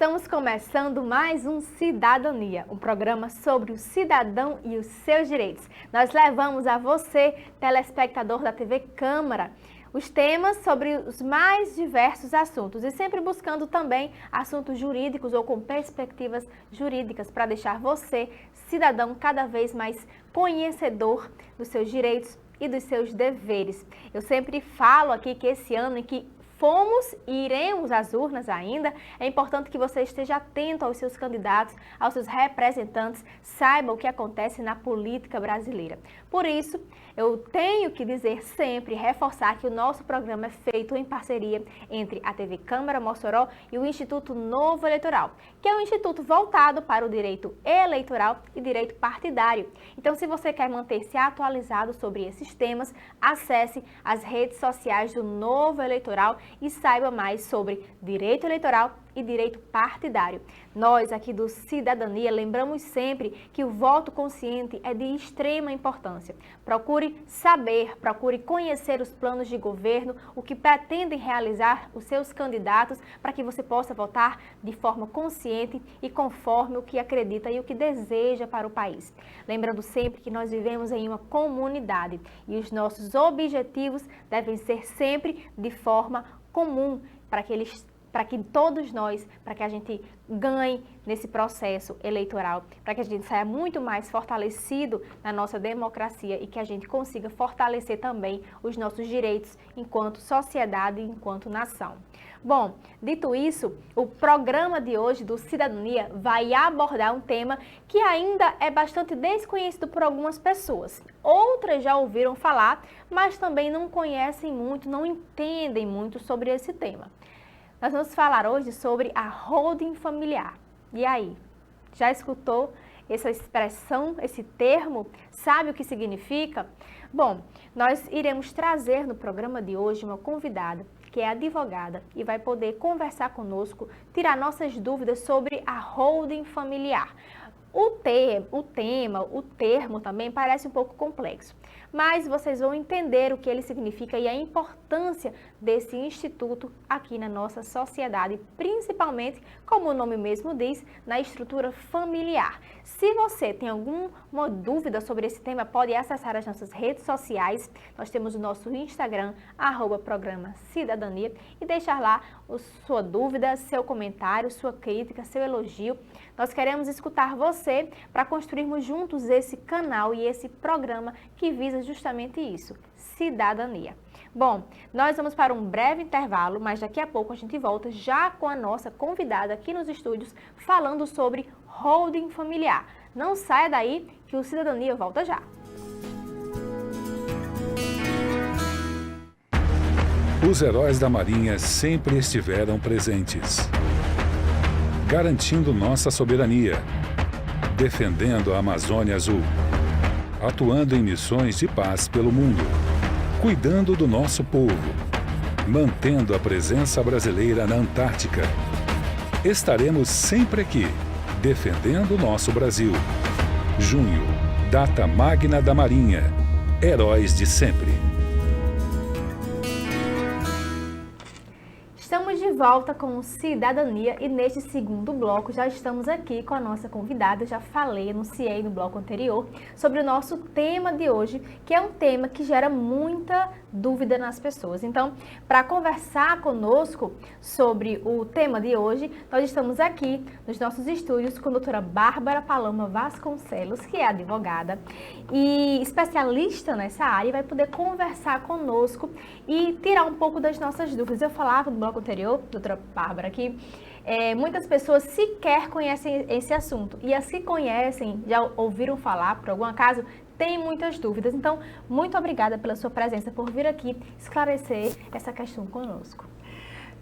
Estamos começando mais um Cidadania, um programa sobre o cidadão e os seus direitos. Nós levamos a você, telespectador da TV Câmara, os temas sobre os mais diversos assuntos e sempre buscando também assuntos jurídicos ou com perspectivas jurídicas para deixar você, cidadão, cada vez mais conhecedor dos seus direitos e dos seus deveres. Eu sempre falo aqui que esse ano em que fomos e iremos às urnas ainda, é importante que você esteja atento aos seus candidatos, aos seus representantes, saiba o que acontece na política brasileira. Por isso, eu tenho que dizer sempre, reforçar que o nosso programa é feito em parceria entre a TV Câmara Mossoró e o Instituto Novo Eleitoral, que é um instituto voltado para o direito eleitoral e direito partidário. Então, se você quer manter-se atualizado sobre esses temas, acesse as redes sociais do Novo Eleitoral e saiba mais sobre direito eleitoral e direito partidário. Nós aqui do Cidadania lembramos sempre que o voto consciente é de extrema importância. Procure saber, procure conhecer os planos de governo, o que pretendem realizar os seus candidatos para que você possa votar de forma consciente e conforme o que acredita e o que deseja para o país. Lembrando sempre que nós vivemos em uma comunidade e os nossos objetivos devem ser sempre de forma comum para que todos nós, para que a gente ganhe nesse processo eleitoral, para que a gente saia muito mais fortalecido na nossa democracia e que a gente consiga fortalecer também os nossos direitos enquanto sociedade e enquanto nação. Bom, dito isso, o programa de hoje do Cidadania vai abordar um tema que ainda é bastante desconhecido por algumas pessoas. Outras já ouviram falar, mas também não conhecem muito, não entendem muito sobre esse tema. Nós vamos falar hoje sobre a holding familiar. E aí, já escutou essa expressão, esse termo? Sabe o que significa? Bom, nós iremos trazer no programa de hoje uma convidada que é advogada e vai poder conversar conosco, tirar nossas dúvidas sobre a holding familiar. O termo também parece um pouco complexo, mas vocês vão entender o que ele significa e a importância desse instituto aqui na nossa sociedade, principalmente, como o nome mesmo diz, na estrutura familiar. Se você tem alguma dúvida sobre esse tema, pode acessar as nossas redes sociais. Nós temos o nosso Instagram, @programa Cidadania, e deixar lá sua dúvida, seu comentário, sua crítica, seu elogio. Nós queremos escutar você para construirmos juntos esse canal e esse programa que visa justamente isso, cidadania. Bom, nós vamos para um breve intervalo, mas daqui a pouco a gente volta já com a nossa convidada aqui nos estúdios falando sobre holding familiar. Não saia daí que o Cidadania volta já. Os heróis da Marinha sempre estiveram presentes, garantindo nossa soberania, defendendo a Amazônia Azul, atuando em missões de paz pelo mundo, cuidando do nosso povo, mantendo a presença brasileira na Antártica. Estaremos sempre aqui, defendendo o nosso Brasil. Junho, data magna da Marinha. Heróis de sempre. Estamos de volta com o Cidadania e neste segundo bloco já estamos aqui com a nossa convidada. Eu já falei, anunciei no bloco anterior sobre o nosso tema de hoje, que é um tema que gera muita dúvida nas pessoas. Então, para conversar conosco sobre o tema de hoje, nós estamos aqui nos nossos estúdios com a doutora Bárbara Paloma Vasconcelos, que é advogada e especialista nessa área e vai poder conversar conosco e tirar um pouco das nossas dúvidas. Eu falava no bloco anterior, doutora Bárbara, que muitas pessoas sequer conhecem esse assunto e as que conhecem, já ouviram falar por algum acaso, tem muitas dúvidas. Então, muito obrigada pela sua presença, por vir aqui esclarecer essa questão conosco.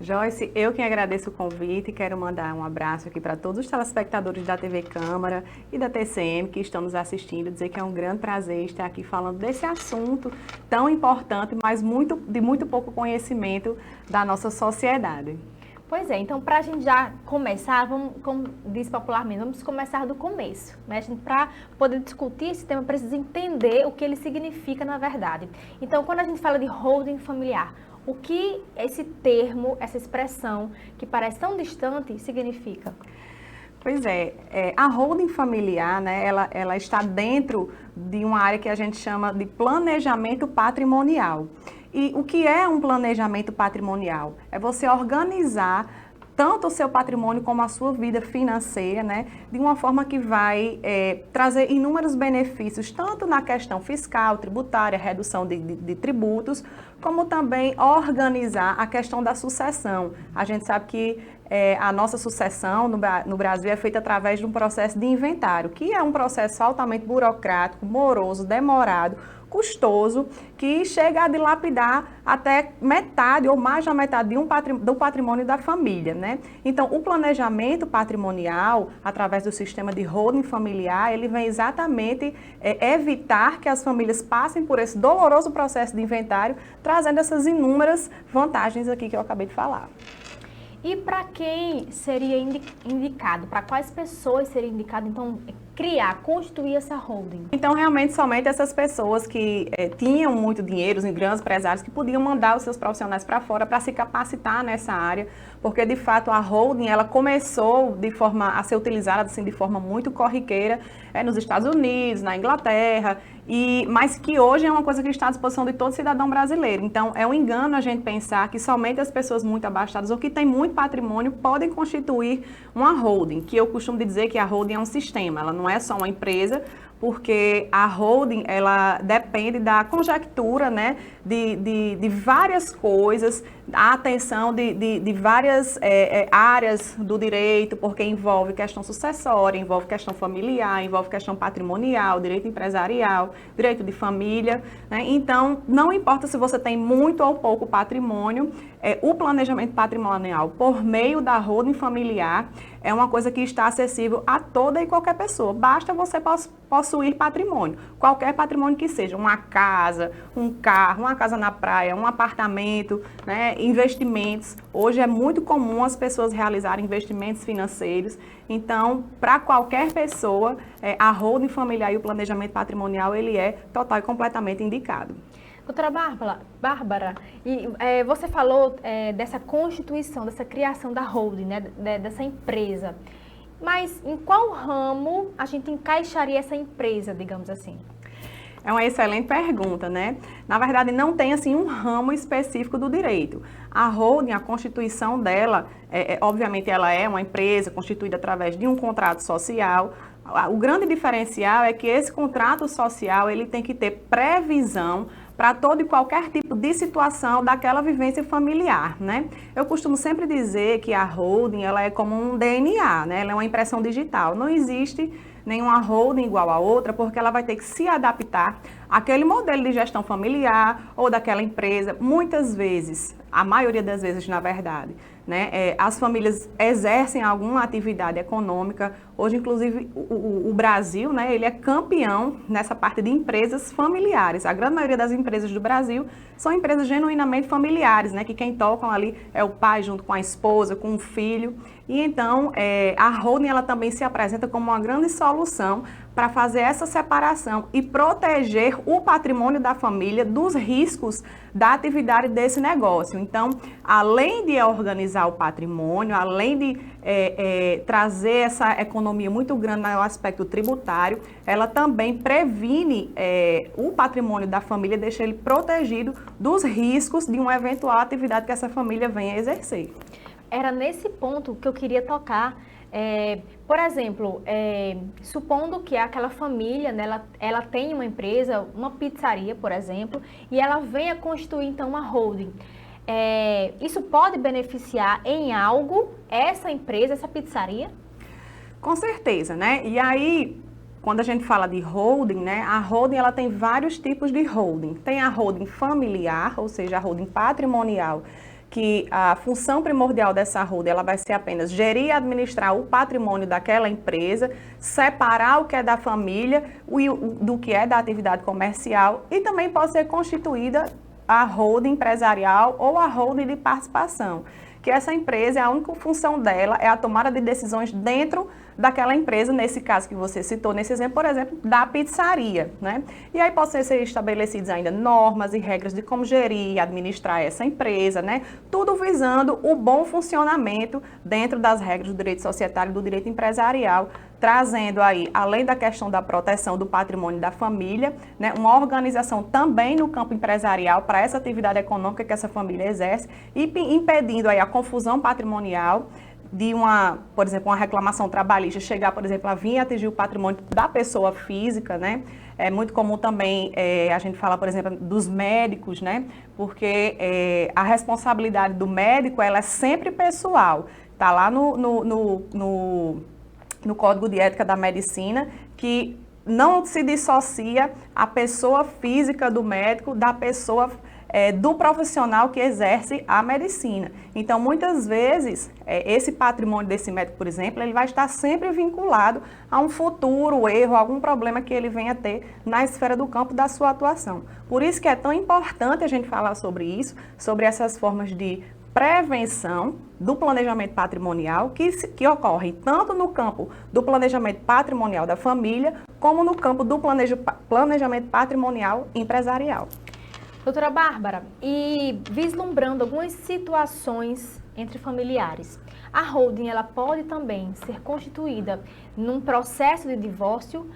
Joyce, eu que agradeço o convite e quero mandar um abraço aqui para todos os telespectadores da TV Câmara e da TCM que estão nos assistindo, dizer que é um grande prazer estar aqui falando desse assunto tão importante, mas de muito pouco conhecimento da nossa sociedade. Pois é, então para a gente já começar, vamos, como diz popularmente, vamos começar do começo, né? A gente, para poder discutir esse tema, precisa entender o que ele significa na verdade. Então, quando a gente fala de holding familiar, O que esse termo, essa expressão, que parece tão distante, significa? Pois é, a holding familiar, né, ela está dentro de uma área que a gente chama de planejamento patrimonial. E o que é um planejamento patrimonial? É você organizar tanto o seu patrimônio como a sua vida financeira, né, de uma forma que vai trazer inúmeros benefícios, tanto na questão fiscal, tributária, redução de tributos, como também organizar a questão da sucessão. A gente sabe que a nossa sucessão no Brasil é feita através de um processo de inventário, que é um processo altamente burocrático, moroso, demorado, custoso, que chega a dilapidar até metade ou mais da metade do patrimônio da família, né? Então, o planejamento patrimonial, através do sistema de holding familiar, ele vem exatamente evitar que as famílias passem por esse doloroso processo de inventário, trazendo essas inúmeras vantagens aqui que eu acabei de falar. E para quem seria indicado? Para quais pessoas seria indicado, então, criar, constituir essa holding? Então, realmente, somente essas pessoas que tinham muito dinheiro, os grandes empresários, que podiam mandar os seus profissionais para fora para se capacitar nessa área, porque, de fato, a holding, ela começou a ser utilizada assim, de forma muito corriqueira nos Estados Unidos, na Inglaterra, mas que hoje é uma coisa que está à disposição de todo cidadão brasileiro. Então, é um engano a gente pensar que somente as pessoas muito abastadas ou que têm muito patrimônio podem constituir uma holding, que eu costumo dizer que a holding é um sistema, ela não é só uma empresa, porque a holding, ela depende da conjectura, né, de várias coisas, a atenção de várias áreas do direito, porque envolve questão sucessória, envolve questão familiar, envolve questão patrimonial, direito empresarial, direito de família, né? Então, não importa se você tem muito ou pouco patrimônio, o planejamento patrimonial por meio da holding familiar é uma coisa que está acessível a toda e qualquer pessoa. Basta você possuir patrimônio, qualquer patrimônio que seja, uma casa, um carro, uma casa na praia, um apartamento, né, investimentos. Hoje é muito comum as pessoas realizarem investimentos financeiros. Então, para qualquer pessoa, a holding familiar e o planejamento patrimonial, ele é total e completamente indicado. Doutora Bárbara, você falou dessa constituição, dessa criação da holding, né, dessa empresa. Mas em qual ramo a gente encaixaria essa empresa, digamos assim? É uma excelente pergunta, né? Na verdade, não tem assim um ramo específico do direito. A holding, a constituição dela, obviamente ela é uma empresa constituída através de um contrato social. O grande diferencial é que esse contrato social, ele tem que ter previsão para todo e qualquer tipo de situação daquela vivência familiar, né? Eu costumo sempre dizer que a holding, ela é como um DNA, né? Ela é uma impressão digital. Não existe nenhuma holding igual a outra, porque ela vai ter que se adaptar àquele modelo de gestão familiar ou daquela empresa. Muitas vezes, a maioria das vezes, na verdade, né, as famílias exercem alguma atividade econômica. Hoje, inclusive, o Brasil, né, ele é campeão nessa parte de empresas familiares. A grande maioria das empresas do Brasil são empresas genuinamente familiares, né, que quem tocam ali é o pai junto com a esposa, com o filho. E então, a holding, ela também se apresenta como uma grande solução para fazer essa separação e proteger o patrimônio da família dos riscos da atividade desse negócio. Então, além de organizar o patrimônio, além de trazer essa economia muito grande no aspecto tributário, ela também previne o patrimônio da família, deixa ele protegido dos riscos de uma eventual atividade que essa família venha a exercer. Era nesse ponto que eu queria tocar. Por exemplo, supondo que aquela família, né, ela tem uma empresa, uma pizzaria, por exemplo, e ela venha constituir então uma holding. Isso pode beneficiar em algo essa empresa, essa pizzaria? Com certeza, né? E aí, quando a gente fala de holding, né, a holding ela tem vários tipos de holding. Tem a holding familiar, ou seja, a holding patrimonial, que a função primordial dessa holding ela vai ser apenas gerir e administrar o patrimônio daquela empresa, separar o que é da família do que é da atividade comercial, e também pode ser constituída a holding empresarial ou a holding de participação, que essa empresa, a única função dela é a tomada de decisões dentro daquela empresa, nesse caso que você citou, nesse exemplo, por exemplo, da pizzaria, né? E aí podem ser estabelecidas ainda normas e regras de como gerir e administrar essa empresa, né? Tudo visando o bom funcionamento dentro das regras do direito societário e do direito empresarial, trazendo aí, além da questão da proteção do patrimônio da família, né, uma organização também no campo empresarial para essa atividade econômica que essa família exerce e impedindo aí a confusão patrimonial de por exemplo, uma reclamação trabalhista chegar, por exemplo, a vir atingir o patrimônio da pessoa física, né? É muito comum também a gente falar, por exemplo, dos médicos, né? Porque a responsabilidade do médico, ela é sempre pessoal. Está lá no Código de Ética da Medicina, que não se dissocia a pessoa física do médico da pessoa do profissional que exerce a medicina. Então, muitas vezes, esse patrimônio desse médico, por exemplo, ele vai estar sempre vinculado a um futuro erro, algum problema que ele venha ter na esfera do campo da sua atuação. Por isso que é tão importante a gente falar sobre isso, sobre essas formas de prevenção do planejamento patrimonial que ocorre tanto no campo do planejamento patrimonial da família, como no campo do planejamento patrimonial empresarial. Doutora Bárbara, e vislumbrando algumas situações entre familiares, a holding ela pode também ser constituída num processo de divórcio,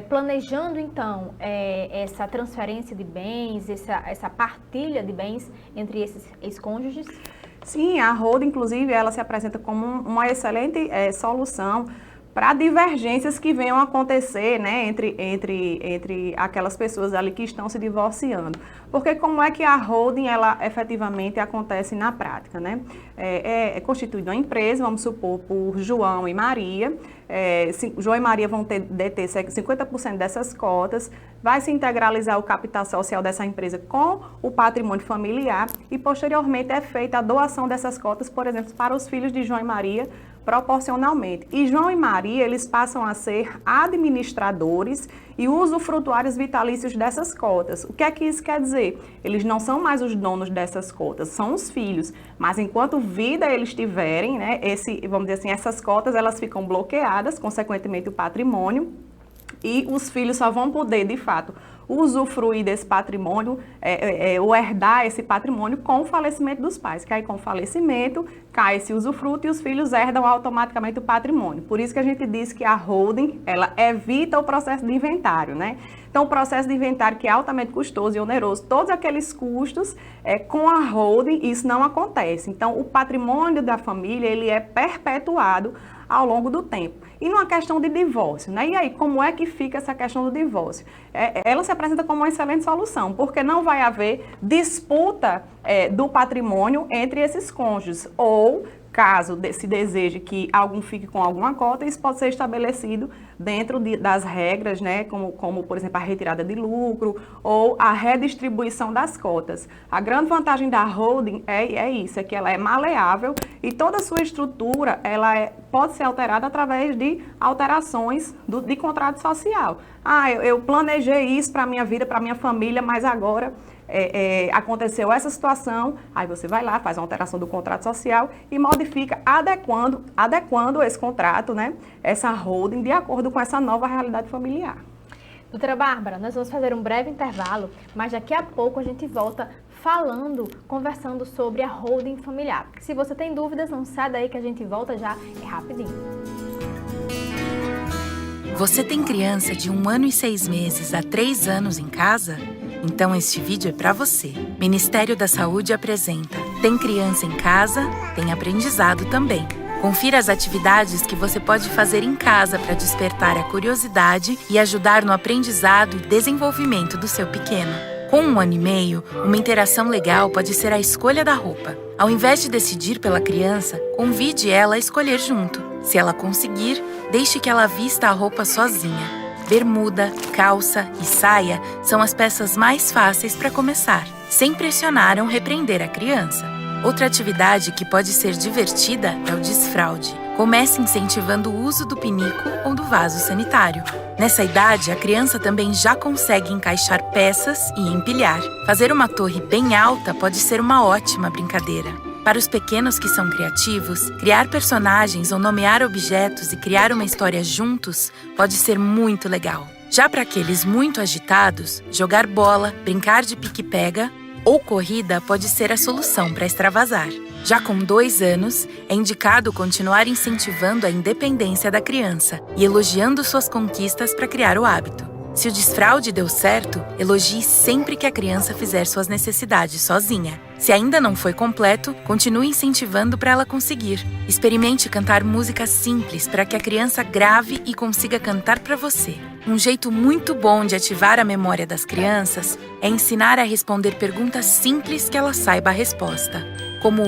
planejando então essa transferência de bens, essa partilha de bens entre esses ex-cônjuges? Sim, a holding, inclusive, ela se apresenta como uma excelente solução para divergências que venham a acontecer, né, entre aquelas pessoas ali que estão se divorciando. Porque como é que a holding, ela efetivamente acontece na prática, né? É constituída uma empresa, vamos supor, por João e Maria. João e Maria vão deter 50% dessas cotas, vai se integralizar o capital social dessa empresa com o patrimônio familiar e, posteriormente, é feita a doação dessas cotas, por exemplo, para os filhos de João e Maria, proporcionalmente. E João e Maria, eles passam a ser administradores e usufrutuários vitalícios dessas cotas. O que é que isso quer dizer? Eles não são mais os donos dessas cotas, são os filhos. Mas enquanto vida eles tiverem, né, vamos dizer assim, essas cotas, elas ficam bloqueadas, consequentemente o patrimônio, e os filhos só vão poder, de fato, usufruir desse patrimônio, ou herdar esse patrimônio com o falecimento dos pais, que aí com o falecimento cai esse usufruto e os filhos herdam automaticamente o patrimônio. Por isso que a gente diz que a holding, ela evita o processo de inventário, né? Então, o processo de inventário que é altamente custoso e oneroso, todos aqueles custos, com a holding, isso não acontece. Então, o patrimônio da família, ele é perpetuado ao longo do tempo. E numa questão de divórcio, né? E aí, como é que fica essa questão do divórcio? Ela se apresenta como uma excelente solução, porque não vai haver disputa do patrimônio entre esses cônjuges, ou caso se deseje que algum fique com alguma cota, isso pode ser estabelecido dentro das regras, né, como, por exemplo, a retirada de lucro ou a redistribuição das cotas. A grande vantagem da holding é isso, é que ela é maleável e toda a sua estrutura pode ser alterada através de alterações de contrato social. Eu planejei isso para a minha vida, para a minha família, mas agora aconteceu essa situação, aí você vai lá, faz uma alteração do contrato social e modifica, adequando esse contrato, né, essa holding, de acordo com essa nova realidade familiar. Doutora Bárbara, nós vamos fazer um breve intervalo, mas daqui a pouco a gente volta conversando sobre a holding familiar. Se você tem dúvidas, não sai daí que a gente volta já, é rapidinho. Você tem criança de 1 ano e 6 meses a 3 anos em casa? Então este vídeo é para você. Ministério da Saúde apresenta Tem Criança em Casa? Tem aprendizado também. Confira as atividades que você pode fazer em casa para despertar a curiosidade e ajudar no aprendizado e desenvolvimento do seu pequeno. Com 1 ano e meio, uma interação legal pode ser a escolha da roupa. Ao invés de decidir pela criança, convide ela a escolher junto. Se ela conseguir, deixe que ela vista a roupa sozinha. Bermuda, calça e saia são as peças mais fáceis para começar, sem pressionar ou repreender a criança. Outra atividade que pode ser divertida é o desfraude. Comece incentivando o uso do pinico ou do vaso sanitário. Nessa idade, a criança também já consegue encaixar peças e empilhar. Fazer uma torre bem alta pode ser uma ótima brincadeira. Para os pequenos que são criativos, criar personagens ou nomear objetos e criar uma história juntos pode ser muito legal. Já para aqueles muito agitados, jogar bola, brincar de pique-pega ou corrida pode ser a solução para extravasar. Já com 2 anos, é indicado continuar incentivando a independência da criança e elogiando suas conquistas para criar o hábito. Se o desfraude deu certo, elogie sempre que a criança fizer suas necessidades sozinha. Se ainda não foi completo, continue incentivando para ela conseguir. Experimente cantar músicas simples para que a criança grave e consiga cantar para você. Um jeito muito bom de ativar a memória das crianças é ensinar a responder perguntas simples que ela saiba a resposta. Como,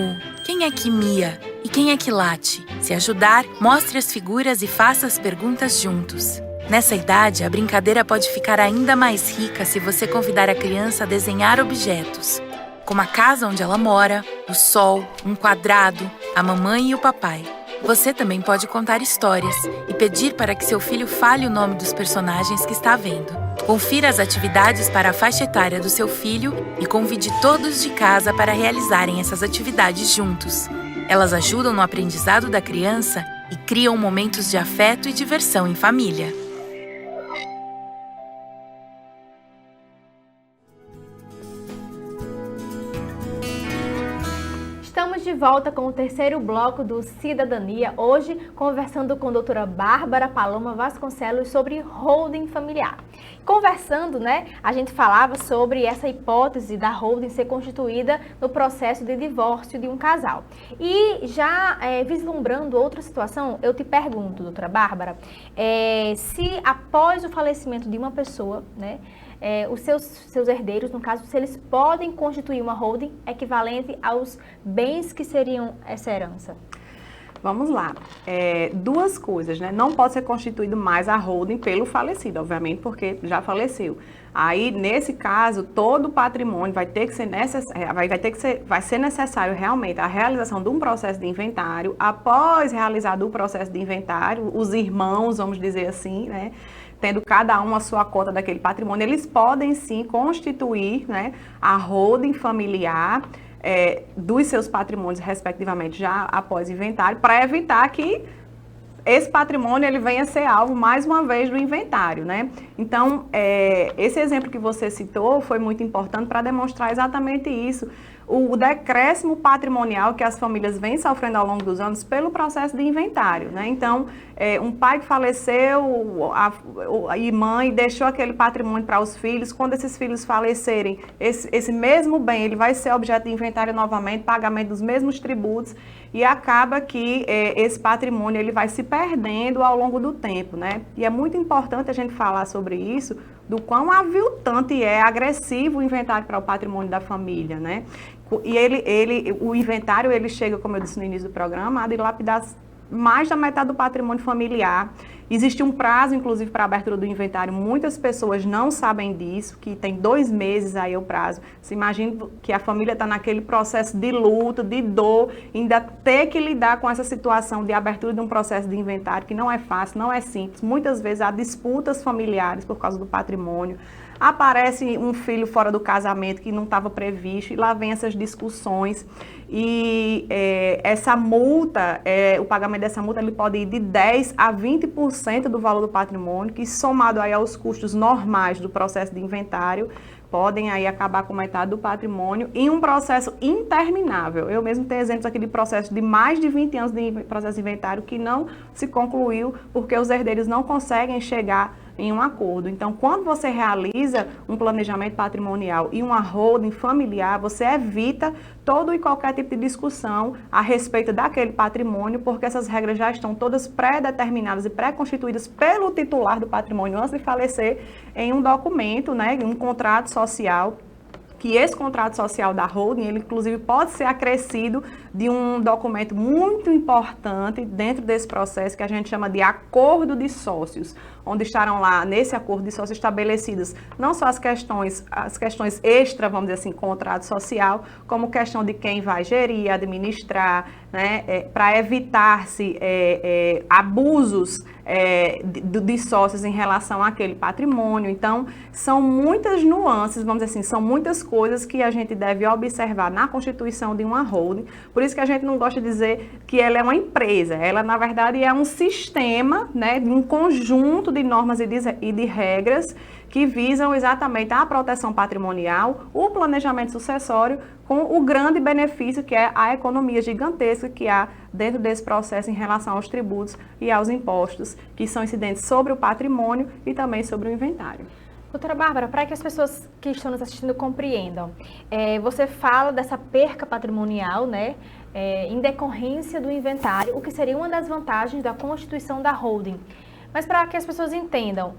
quem é que mia e quem é que late? Se ajudar, mostre as figuras e faça as perguntas juntos. Nessa idade, a brincadeira pode ficar ainda mais rica se você convidar a criança a desenhar objetos, como a casa onde ela mora, o sol, um quadrado, a mamãe e o papai. Você também pode contar histórias e pedir para que seu filho fale o nome dos personagens que está vendo. Confira as atividades para a faixa etária do seu filho e convide todos de casa para realizarem essas atividades juntos. Elas ajudam no aprendizado da criança e criam momentos de afeto e diversão em família. Estamos de volta com o terceiro bloco do Cidadania, hoje conversando com a doutora Bárbara Paloma Vasconcelos sobre holding familiar. Conversando, a gente falava sobre essa hipótese da holding ser constituída no processo de divórcio de um casal. E já vislumbrando outra situação, eu te pergunto, doutora Bárbara, se após o falecimento de uma pessoa, os seus herdeiros, no caso, se eles podem constituir uma holding equivalente aos bens que seriam essa herança. Vamos lá. 2 coisas, Não pode ser constituído mais a holding pelo falecido, obviamente, porque já faleceu. Aí, nesse caso, todo o patrimônio vai ser necessário realmente a realização de um processo de inventário. Após realizado o processo de inventário, os irmãos, vamos dizer assim, tendo cada um a sua cota daquele patrimônio, eles podem sim constituir a holding familiar dos seus patrimônios, respectivamente, já após inventário, para evitar que esse patrimônio ele venha a ser alvo, mais uma vez, do inventário, Então, esse exemplo que você citou foi muito importante para demonstrar exatamente isso. O decréscimo patrimonial que as famílias vêm sofrendo ao longo dos anos pelo processo de inventário, Então, um pai que faleceu e mãe deixou aquele patrimônio para os filhos, quando esses filhos falecerem, esse mesmo bem ele vai ser objeto de inventário novamente, pagamento dos mesmos tributos, e acaba que esse patrimônio ele vai se perdendo ao longo do tempo, E é muito importante a gente falar sobre isso, do quão aviltante agressivo o inventário para o patrimônio da família, E o inventário ele chega, como eu disse no início do programa, a dilapidar mais da metade do patrimônio familiar. Existe um prazo, inclusive, para a abertura do inventário. Muitas pessoas não sabem disso, que tem 2 meses aí o prazo. Você imagina que a família está naquele processo de luto, de dor, ainda ter que lidar com essa situação de abertura de um processo de inventário, que não é fácil, não é simples. Muitas vezes há disputas familiares por causa do patrimônio. Aparece um filho fora do casamento que não estava previsto e lá vem essas discussões. E essa multa, o pagamento dessa multa, ele pode ir de 10% a 20% do valor do patrimônio, que somado aí aos custos normais do processo de inventário, podem aí acabar com metade do patrimônio em um processo interminável. Eu mesmo tenho exemplos aqui de processo de mais de 20 anos de processo de inventário que não se concluiu porque os herdeiros não conseguem chegar em um acordo. Então, quando você realiza um planejamento patrimonial e uma holding familiar, você evita todo e qualquer tipo de discussão a respeito daquele patrimônio, porque essas regras já estão todas pré-determinadas e pré-constituídas pelo titular do patrimônio antes de falecer em um documento, em um contrato social, que esse contrato social da holding, ele inclusive pode ser acrescido de um documento muito importante dentro desse processo que a gente chama de acordo de sócios. onde estarão lá, nesse acordo de sócio, estabelecidas não só as questões extra, vamos dizer assim, contrato social, como questão de quem vai gerir, administrar, né, para evitar-se abusos de sócios em relação àquele patrimônio. Então, são muitas nuances, vamos dizer assim, são muitas coisas que a gente deve observar na constituição de uma holding. Por isso que a gente não gosta de dizer que ela é uma empresa. Ela, na verdade, é um sistema, né, de um conjunto de normas e de regras que visam exatamente a proteção patrimonial, o planejamento sucessório, com o grande benefício que é a economia gigantesca que há dentro desse processo em relação aos tributos e aos impostos, que são incidentes sobre o patrimônio e também sobre o inventário. Doutora Bárbara, para que as pessoas que estão nos assistindo compreendam, você fala dessa perca patrimonial, né, em decorrência do inventário, o que seria uma das vantagens da constituição da holding. Mas para que as pessoas entendam,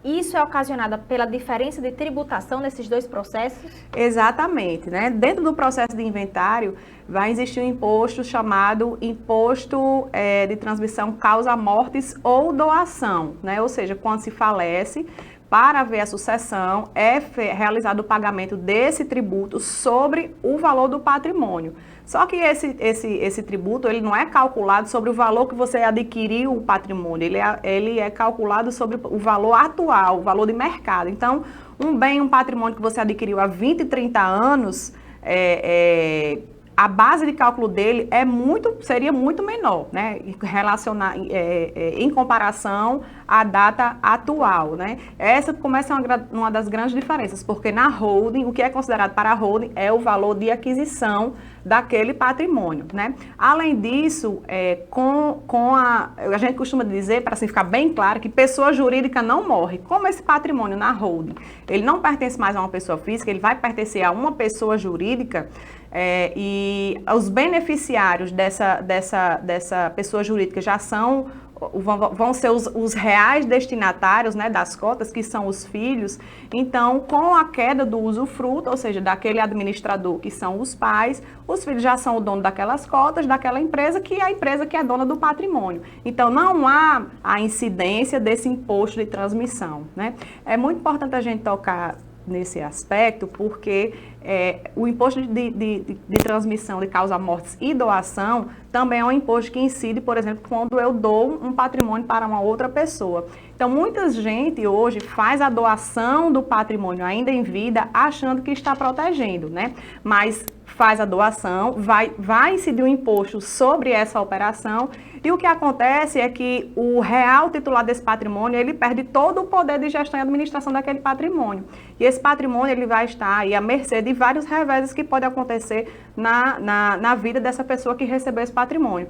isso é ocasionado pela diferença de tributação nesses dois processos? Exatamente, né? Dentro do processo de inventário vai existir um imposto chamado imposto de transmissão causa mortis ou doação, né? Ou seja, quando se falece, para haver a sucessão, é realizado o pagamento desse tributo sobre o valor do patrimônio. Só que esse tributo, ele não é calculado sobre o valor que você adquiriu o patrimônio, ele é calculado sobre o valor atual, o valor de mercado. Então, um patrimônio que você adquiriu há 20, 30 anos, a base de cálculo dele seria muito menor, né, em comparação à data atual, né. Essa começa uma das grandes diferenças, porque na holding, o que é considerado para a holding é o valor de aquisição daquele patrimônio, né. Além disso, a gente costuma dizer, para assim ficar bem claro, que pessoa jurídica não morre. Como esse patrimônio na holding, ele não pertence mais a uma pessoa física, ele vai pertencer a uma pessoa jurídica, e os beneficiários dessa pessoa jurídica vão ser os reais destinatários, né, das cotas, que são os filhos. Então, com a queda do usufruto, ou seja, daquele administrador que são os pais, os filhos já são o dono daquelas cotas, daquela empresa, que é a empresa que é dona do patrimônio. Então, não há a incidência desse imposto de transmissão, né? É muito importante a gente tocar nesse aspecto, porque o imposto de transmissão de causa mortis e doação também é um imposto que incide, por exemplo, quando eu dou um patrimônio para uma outra pessoa. Então, muita gente hoje faz a doação do patrimônio ainda em vida, achando que está protegendo, né? Mas faz a doação, vai incidir um imposto sobre essa operação, e o que acontece é que o real titular desse patrimônio, ele perde todo o poder de gestão e administração daquele patrimônio. E esse patrimônio, ele vai estar aí à mercê de vários reveses que podem acontecer na vida dessa pessoa que recebeu esse patrimônio.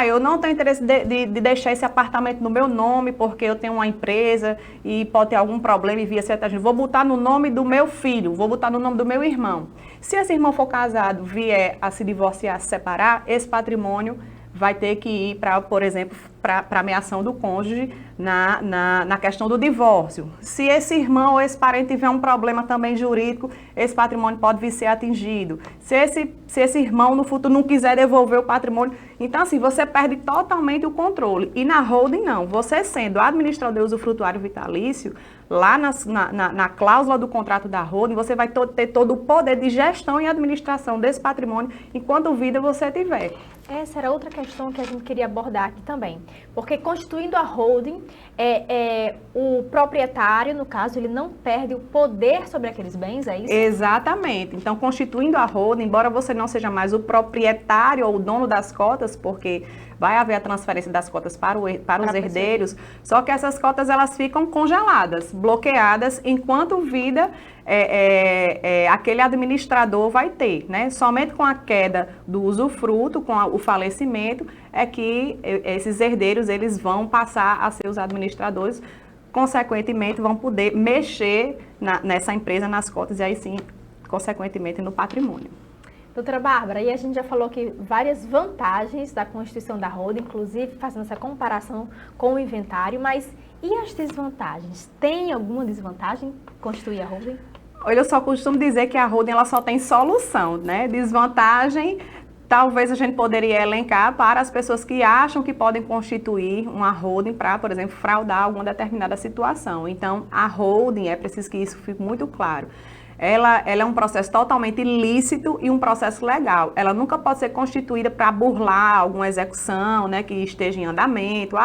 Eu não tenho interesse de deixar esse apartamento no meu nome, porque eu tenho uma empresa e pode ter algum problema e via certa gente. Vou botar no nome do meu filho, vou botar no nome do meu irmão. Se esse irmão for casado, vier a se divorciar, se separar, esse patrimônio vai ter que ir para, por exemplo, para a meação do cônjuge na questão do divórcio. Se esse irmão ou esse parente tiver um problema também jurídico, esse patrimônio pode vir ser atingido. Se esse irmão no futuro não quiser devolver o patrimônio, então assim, você perde totalmente o controle. E na holding não, você sendo administrador usufrutuário vitalício, lá na cláusula do contrato da holding, você vai ter todo o poder de gestão e administração desse patrimônio enquanto vida você tiver. Essa era outra questão que a gente queria abordar aqui também. Porque constituindo a holding, o proprietário, no caso, ele não perde o poder sobre aqueles bens, é isso? Exatamente. Então, constituindo a holding, embora você não seja mais o proprietário ou o dono das cotas, porque vai haver a transferência das cotas para os herdeiros, só que essas cotas elas ficam congeladas, bloqueadas, enquanto vida aquele administrador vai ter, né? Somente com a queda do usufruto, com o falecimento, é que esses herdeiros eles vão passar a ser os administradores, consequentemente vão poder mexer nessa empresa, nas cotas, e aí sim, consequentemente, no patrimônio. Doutora Bárbara, e a gente já falou aqui várias vantagens da constituição da holding, inclusive fazendo essa comparação com o inventário, mas e as desvantagens? Tem alguma desvantagem constituir a holding? Olha, eu só costumo dizer que a holding ela só tem solução, né? Desvantagem talvez a gente poderia elencar para as pessoas que acham que podem constituir uma holding para, por exemplo, fraudar alguma determinada situação. Então, a holding, é preciso que isso fique muito claro. Ela é um processo totalmente ilícito e um processo legal. Ela nunca pode ser constituída para burlar alguma execução, né, que esteja em andamento.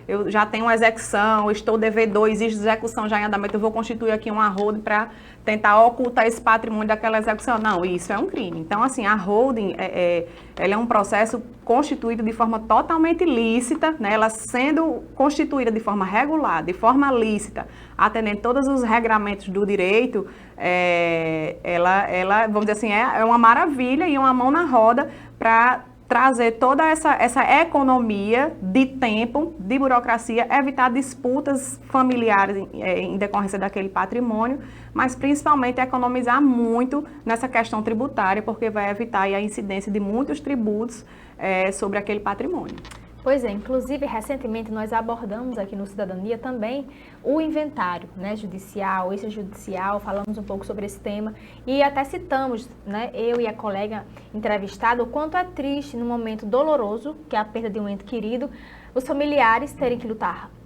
Eu já tenho uma execução, estou devedor, existe execução já em andamento, eu vou constituir aqui uma holding para tentar ocultar esse patrimônio daquela execução. Não, isso é um crime. Então, assim, a holding ela é um processo constituído de forma totalmente lícita, né? Ela sendo constituída de forma regular, de forma lícita, atendendo todos os regramentos do direito, ela, vamos dizer assim, é uma maravilha e uma mão na roda para trazer toda essa economia de tempo, de burocracia, evitar disputas familiares em decorrência daquele patrimônio, mas principalmente economizar muito nessa questão tributária, porque vai evitar aí a incidência de muitos tributos sobre aquele patrimônio. Pois é, inclusive recentemente nós abordamos aqui no Cidadania também o inventário, né, judicial, extrajudicial, falamos um pouco sobre esse tema e até citamos, né, eu e a colega entrevistada, o quanto é triste no momento doloroso, que é a perda de um ente querido, os familiares terem que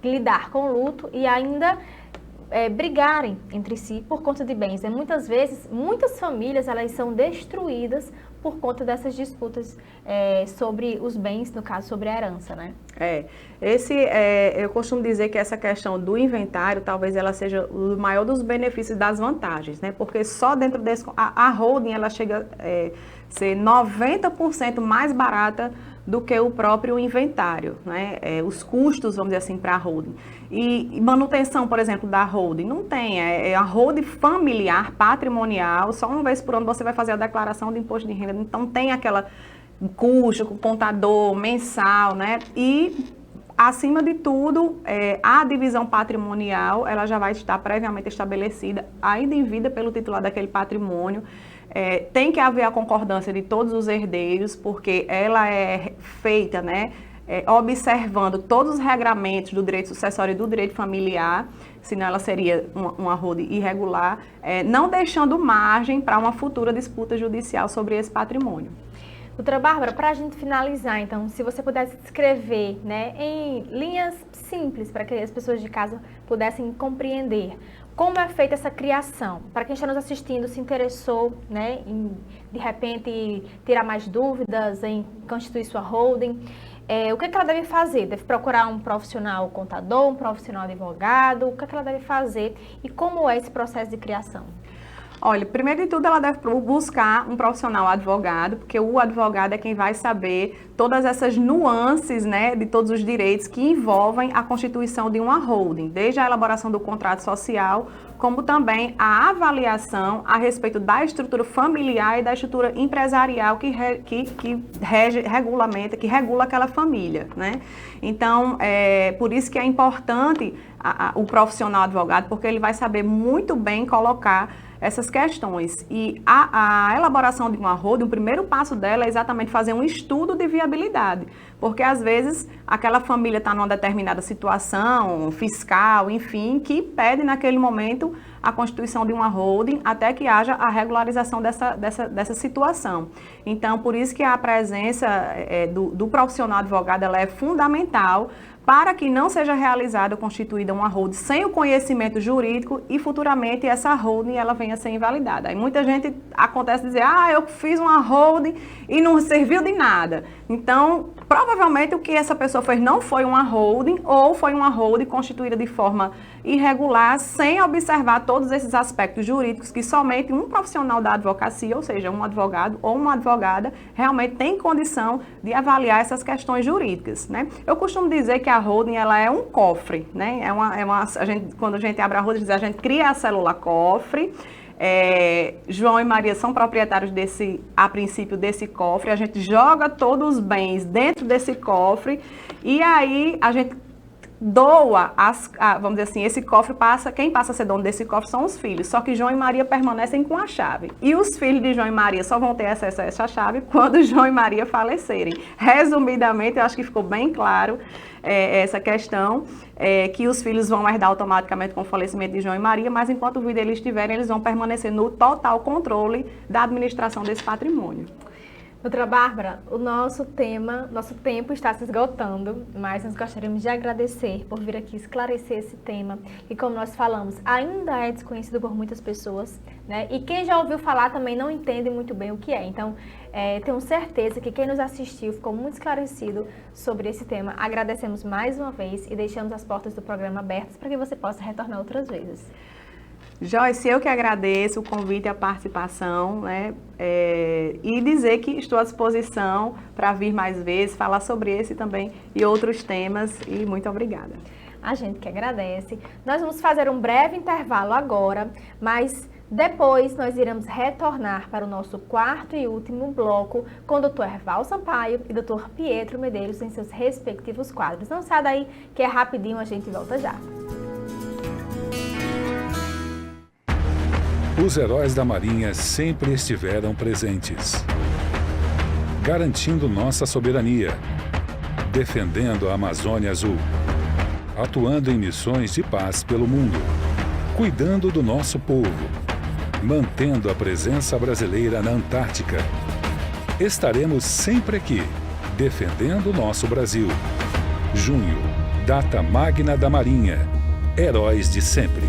lidar com o luto e ainda brigarem entre si por conta de bens. Muitas vezes, muitas famílias elas são destruídas por conta dessas disputas sobre os bens, no caso, sobre a herança, né? Eu costumo dizer que essa questão do inventário, talvez ela seja o maior dos benefícios e das vantagens, né? Porque só dentro desse... A holding, ela chega a ser 90% mais barata do que o próprio inventário, né? Os custos, vamos dizer assim, para a holding. E manutenção, por exemplo, da holding, não tem. É a holding familiar, patrimonial, só uma vez por ano você vai fazer a declaração de imposto de renda. Então tem aquela custo com contador mensal, né? E, acima de tudo, a divisão patrimonial, ela já vai estar previamente estabelecida, ainda em vida pelo titular daquele patrimônio. Tem que haver a concordância de todos os herdeiros, porque ela é feita, né, observando todos os regramentos do direito sucessório e do direito familiar, senão ela seria uma holding irregular, não deixando margem para uma futura disputa judicial sobre esse patrimônio. Doutora Bárbara, para a gente finalizar, então, se você pudesse descrever, né, em linhas simples, para que as pessoas de casa pudessem compreender como é feita essa criação. Para quem está nos assistindo, se interessou, né, em, de repente, tirar mais dúvidas, em constituir sua holding, o que ela deve fazer? Deve procurar um profissional contador, um profissional advogado? O que ela deve fazer e como é esse processo de criação? Olha, primeiro de tudo, ela deve buscar um profissional advogado, porque o advogado é quem vai saber todas essas nuances, né, de todos os direitos que envolvem a constituição de uma holding, desde a elaboração do contrato social, como também a avaliação a respeito da estrutura familiar e da estrutura empresarial que regula aquela família, né? Então, por isso que é importante o profissional advogado, porque ele vai saber muito bem colocar essas questões. E a elaboração de uma holding, o primeiro passo dela é exatamente fazer um estudo de viabilidade, porque às vezes aquela família está numa determinada situação fiscal, enfim, que pede naquele momento a constituição de uma holding até que haja a regularização dessa situação. Então, por isso que a presença do profissional advogado ela é fundamental para que não seja realizada ou constituída uma holding sem o conhecimento jurídico e futuramente essa holding ela venha a ser invalidada. Aí muita gente acontece dizer, eu fiz uma holding e não serviu de nada. Então, provavelmente o que essa pessoa fez não foi uma holding ou foi uma holding constituída de forma irregular, sem observar todos esses aspectos jurídicos que somente um profissional da advocacia, ou seja, um advogado ou uma advogada, realmente tem condição de avaliar essas questões jurídicas, né? Eu costumo dizer que a holding ela é um cofre, né? Quando a gente abre a holding, a gente cria a célula cofre. João e Maria são proprietários a princípio desse cofre, a gente joga todos os bens dentro desse cofre e aí a gente doa, vamos dizer assim, esse cofre quem passa a ser dono desse cofre são os filhos, só que João e Maria permanecem com a chave. E os filhos de João e Maria só vão ter acesso a essa chave quando João e Maria falecerem. Resumidamente, eu acho que ficou bem claro essa questão, que os filhos vão herdar automaticamente com o falecimento de João e Maria, mas enquanto vida eles estiverem, eles vão permanecer no total controle da administração desse patrimônio. Doutora Bárbara, o nosso tempo está se esgotando, mas nós gostaríamos de agradecer por vir aqui esclarecer esse tema, que, como nós falamos, ainda é desconhecido por muitas pessoas, né? E quem já ouviu falar também não entende muito bem o que é. Então, tenho certeza que quem nos assistiu ficou muito esclarecido sobre esse tema. Agradecemos mais uma vez e deixamos as portas do programa abertas para que você possa retornar outras vezes. Joyce, eu que agradeço o convite e a participação, né? E dizer que estou à disposição para vir mais vezes, falar sobre esse também e outros temas, e muito obrigada. A gente que agradece. Nós vamos fazer um breve intervalo agora, mas depois nós iremos retornar para o nosso quarto e último bloco com o Dr. Erval Sampaio e Dr. Pietro Medeiros em seus respectivos quadros. Não sai daí que é rapidinho, a gente volta já. Os heróis da Marinha sempre estiveram presentes, garantindo nossa soberania, defendendo a Amazônia Azul, atuando em missões de paz pelo mundo, cuidando do nosso povo, mantendo a presença brasileira na Antártica. Estaremos sempre aqui, defendendo o nosso Brasil. Junho, data magna da Marinha. Heróis de sempre.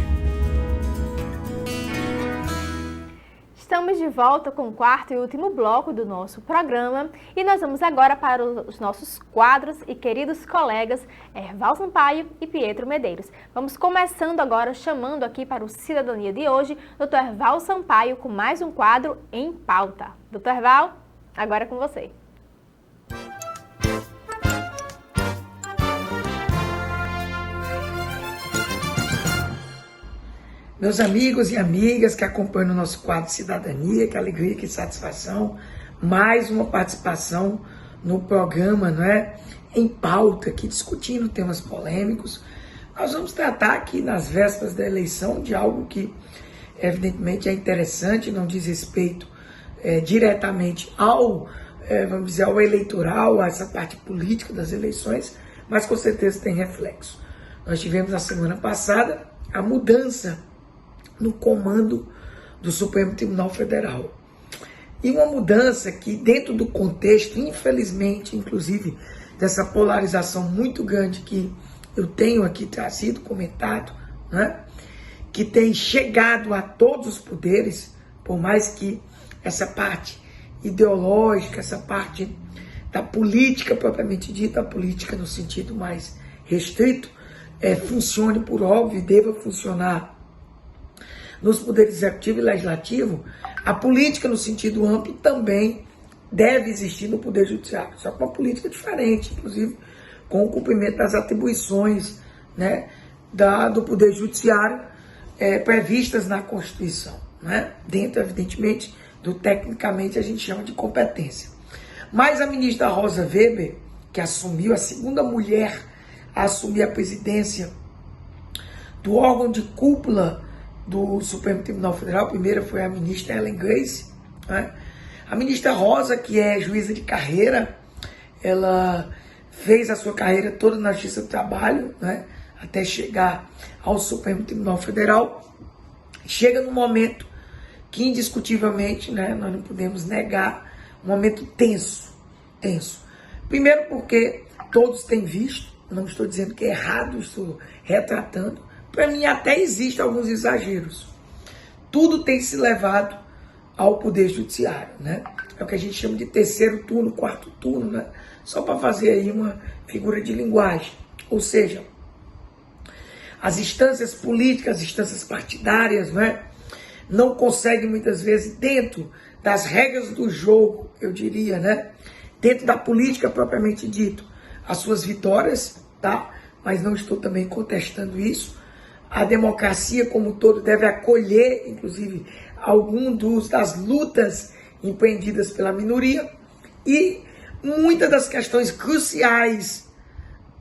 Estamos de volta com o quarto e último bloco do nosso programa e nós vamos agora para os nossos quadros e queridos colegas Erval Sampaio e Pietro Medeiros. Vamos começando agora chamando aqui para o Cidadania de hoje, Dr. Erval Sampaio com mais um quadro em pauta. Dr. Erval, agora é com você. Meus amigos e amigas que acompanham o nosso quadro Cidadania, que alegria, que satisfação, mais uma participação no programa, não é? Em pauta, aqui discutindo temas polêmicos. Nós vamos tratar aqui nas vésperas da eleição de algo que evidentemente é interessante, não diz respeito diretamente ao, vamos dizer, ao eleitoral, a essa parte política das eleições, mas com certeza tem reflexo. Nós tivemos na semana passada a mudança no comando do Supremo Tribunal Federal. E uma mudança que, dentro do contexto, infelizmente, inclusive, dessa polarização muito grande que eu tenho aqui trazido, comentado, né? Que tem chegado a todos os poderes, por mais que essa parte ideológica, essa parte da política propriamente dita, a política no sentido mais restrito, funcione por óbvio e deva funcionar nos poderes executivo e legislativo, a política no sentido amplo também deve existir no poder judiciário, só com uma política diferente, inclusive com o cumprimento das atribuições, né, do poder judiciário previstas na Constituição, né, dentro, evidentemente, do tecnicamente a gente chama de competência. Mas a ministra Rosa Weber, que assumiu, a segunda mulher a assumir a presidência do órgão de cúpula do Supremo Tribunal Federal, a primeira foi a ministra Ellen Grace, né? A ministra Rosa, que é juíza de carreira, ela fez a sua carreira toda na Justiça do Trabalho, né? Até chegar ao Supremo Tribunal Federal, chega num momento que indiscutivelmente, né, nós não podemos negar, um momento tenso. Primeiro porque todos têm visto, não estou dizendo que é errado, estou retratando. Para mim até existem alguns exageros. Tudo tem se levado ao Poder Judiciário, né? É o que a gente chama de terceiro turno, quarto turno, né? Só para fazer aí uma figura de linguagem. Ou seja, as instâncias políticas, as instâncias partidárias, né, não conseguem muitas vezes, dentro das regras do jogo, eu diria, né, dentro da política propriamente dito, as suas vitórias, tá? Mas não estou também contestando isso. A democracia como um todo deve acolher, inclusive, das lutas empreendidas pela minoria, e muitas das questões cruciais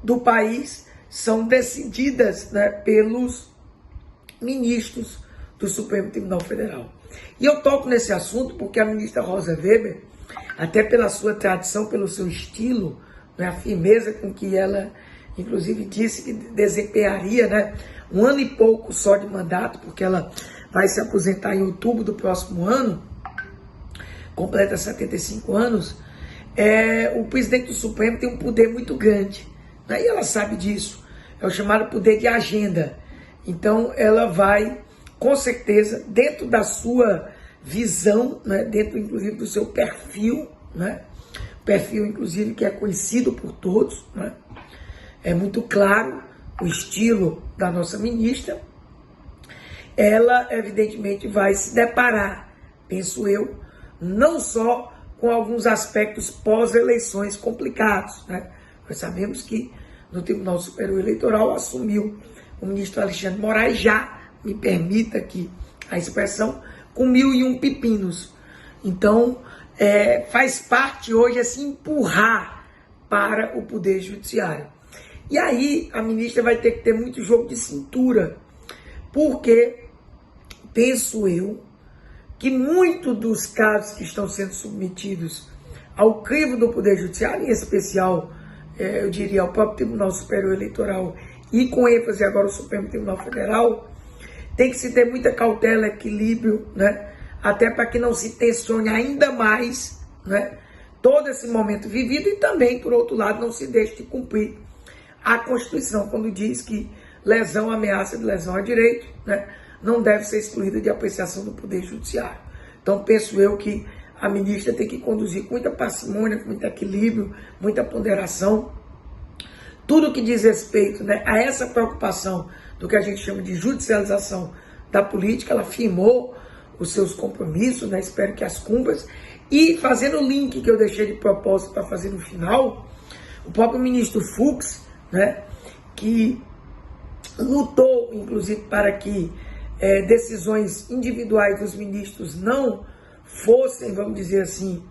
do país são decididas, né, pelos ministros do Supremo Tribunal Federal. E eu toco nesse assunto porque a ministra Rosa Weber, até pela sua tradição, pelo seu estilo, né, a firmeza com que ela, inclusive, disse que desempenharia, né, 1 ano e pouco só de mandato, porque ela vai se aposentar em outubro do próximo ano, completa 75 anos, o presidente do Supremo tem um poder muito grande, né? E ela sabe disso. É o chamado poder de agenda. Então, ela vai, com certeza, dentro da sua visão, né? Dentro, inclusive, do seu perfil, né? Perfil, inclusive, que é conhecido por todos, né? É muito claro o estilo da nossa ministra. Ela, evidentemente, vai se deparar, penso eu, não só com alguns aspectos pós-eleições complicados, né? Nós sabemos que no Tribunal Superior Eleitoral assumiu o ministro Alexandre Moraes, já, me permita aqui a expressão, com 1001 pepinos. Então, faz parte hoje assim empurrar para o Poder Judiciário. E aí a ministra vai ter que ter muito jogo de cintura, porque penso eu que muitos dos casos que estão sendo submetidos ao crivo do Poder Judiciário, em especial, eu diria, ao próprio Tribunal Superior Eleitoral e com ênfase agora o Supremo Tribunal Federal, tem que se ter muita cautela, equilíbrio, né? Até para que não se tensione ainda mais, né, todo esse momento vivido e também, por outro lado, não se deixe de cumprir a Constituição, quando diz que lesão, ameaça de lesão a direito, né, não deve ser excluída de apreciação do Poder Judiciário. Então, penso eu que a ministra tem que conduzir com muita parcimônia, com muito equilíbrio, muita ponderação, tudo que diz respeito, né, a essa preocupação do que a gente chama de judicialização da política. Ela firmou os seus compromissos, né, espero que as cumpras, e fazendo o link que eu deixei de propósito para fazer no final, o próprio ministro Fux, né, que lutou, inclusive, para que decisões individuais dos ministros não fossem, vamos dizer assim,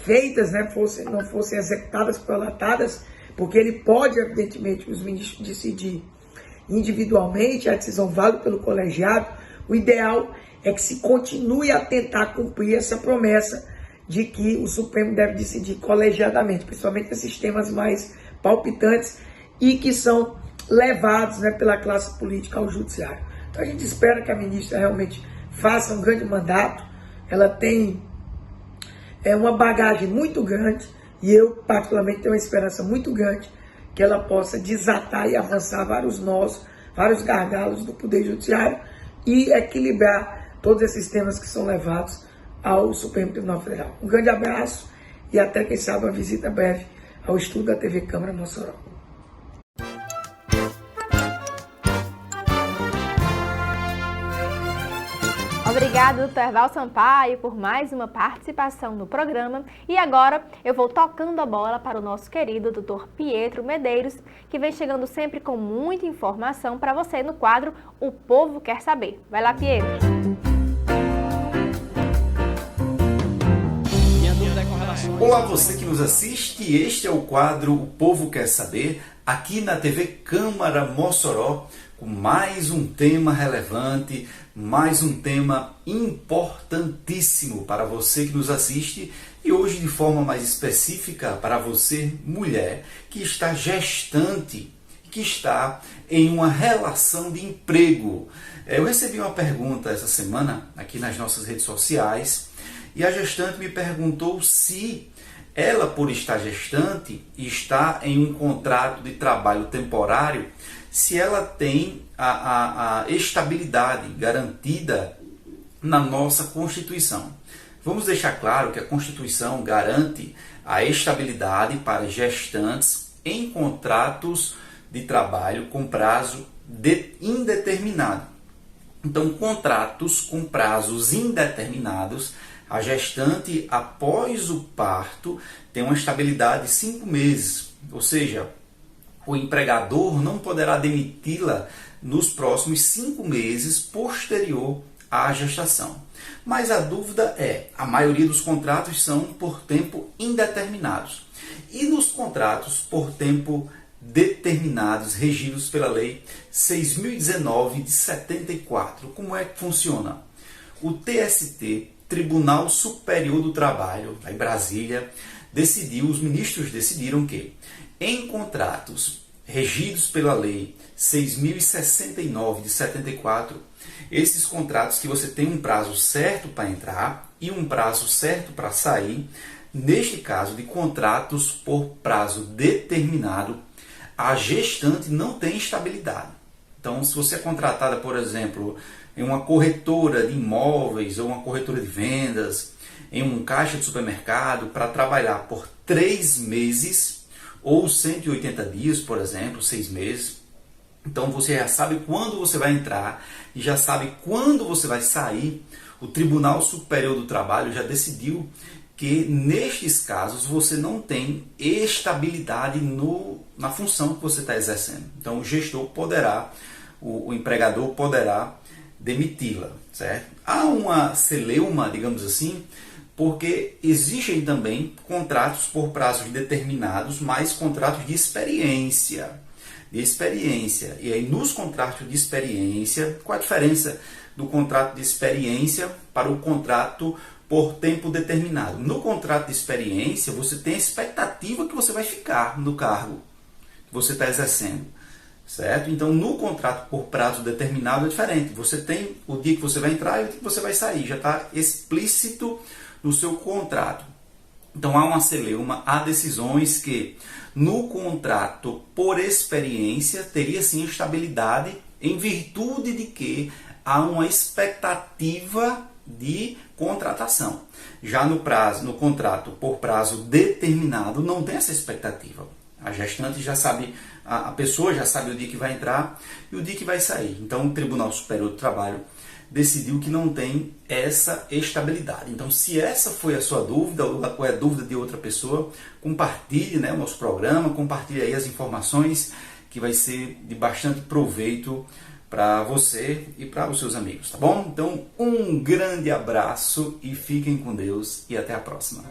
feitas, né, não fossem executadas, prolatadas, porque ele pode, evidentemente, os ministros decidir individualmente, a decisão válida pelo colegiado. O ideal é que se continue a tentar cumprir essa promessa de que o Supremo deve decidir colegiadamente, principalmente esses temas mais palpitantes e que são levados, né, pela classe política ao judiciário. Então a gente espera que a ministra realmente faça um grande mandato. Ela tem uma bagagem muito grande e eu particularmente tenho uma esperança muito grande que ela possa desatar e avançar vários nós, vários gargalos do Poder Judiciário e equilibrar todos esses temas que são levados ao Supremo Tribunal Federal. Um grande abraço e até, quem sabe, uma visita breve ao estúdio da TV Câmara Mossoró. Obrigada, doutor Erval Sampaio, por mais uma participação no programa. E agora eu vou tocando a bola para o nosso querido doutor Pietro Medeiros, que vem chegando sempre com muita informação para você no quadro O Povo Quer Saber. Vai lá, Pietro. Olá, você que nos assiste, este é o quadro O Povo Quer Saber, aqui na TV Câmara Mossoró, com mais um tema relevante, mais um tema importantíssimo para você que nos assiste e hoje de forma mais específica para você, mulher, que está gestante, que está em uma relação de emprego. Eu recebi uma pergunta essa semana aqui nas nossas redes sociais e a gestante me perguntou se ela, por estar gestante e está em um contrato de trabalho temporário, se ela tem a estabilidade garantida na nossa Constituição. Vamos deixar claro que a Constituição garante a estabilidade para gestantes em contratos de trabalho com prazo indeterminado. Então, contratos com prazos indeterminados, a gestante, após o parto, tem uma estabilidade de 5 meses, ou seja, o empregador não poderá demiti-la nos próximos 5 meses posterior à gestação. Mas a dúvida é, a maioria dos contratos são por tempo indeterminados. E nos contratos por tempo determinados, regidos pela Lei 6.019 de 74, como é que funciona? O TST, Tribunal Superior do Trabalho, lá em Brasília, os ministros decidiram que em contratos regidos pela Lei 6.069 de 74, esses contratos que você tem um prazo certo para entrar e um prazo certo para sair, Neste caso de contratos por prazo determinado, a gestante não tem estabilidade. Então, se você é contratada, por exemplo, em uma corretora de imóveis ou uma corretora de vendas, em um caixa de supermercado, para trabalhar por 3 meses ou 180 dias, por exemplo, 6 meses, então você já sabe quando você vai entrar e já sabe quando você vai sair. O Tribunal Superior do Trabalho já decidiu que nestes casos você não tem estabilidade na função que você está exercendo. Então o gestor poderá, o empregador poderá demiti-la, certo? Há uma celeuma, digamos assim, porque existem também contratos por prazos determinados, mas contratos de experiência. E aí nos contratos de experiência, qual a diferença do contrato de experiência para o contrato por tempo determinado? No contrato de experiência, você tem a expectativa que você vai ficar no cargo que você está exercendo, certo? Então, no contrato por prazo determinado é diferente. Você tem o dia que você vai entrar e o dia que você vai sair. Já está explícito no seu contrato. Então, há uma celeuma, há decisões que no contrato por experiência teria sim estabilidade em virtude de que há uma expectativa de contratação. Já no contrato por prazo determinado, não tem essa expectativa. A gestante já sabe, a pessoa já sabe o dia que vai entrar e o dia que vai sair. Então, o Tribunal Superior do Trabalho decidiu que não tem essa estabilidade. Então, se essa foi a sua dúvida ou é a dúvida de outra pessoa, compartilhe, né, o nosso programa, compartilhe aí as informações que vai ser de bastante proveito para você e para os seus amigos, tá bom? Então, um grande abraço e fiquem com Deus e até a próxima.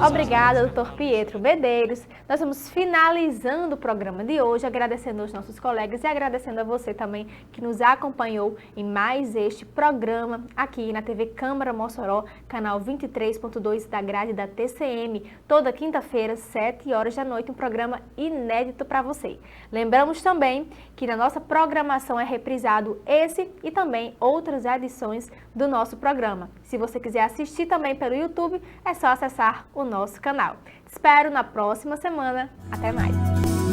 Obrigada, Dr. Pietro Medeiros. Nós vamos finalizando o programa de hoje, agradecendo aos nossos colegas e agradecendo a você também que nos acompanhou em mais este programa aqui na TV Câmara Mossoró, canal 23.2 da grade da TCM, toda quinta-feira, 7 horas da noite, um programa inédito para você. Lembramos também que na nossa programação é reprisado esse e também outras edições do nosso programa. Se você quiser assistir também pelo YouTube, é só acessar o nosso canal. Te espero na próxima semana. Até mais!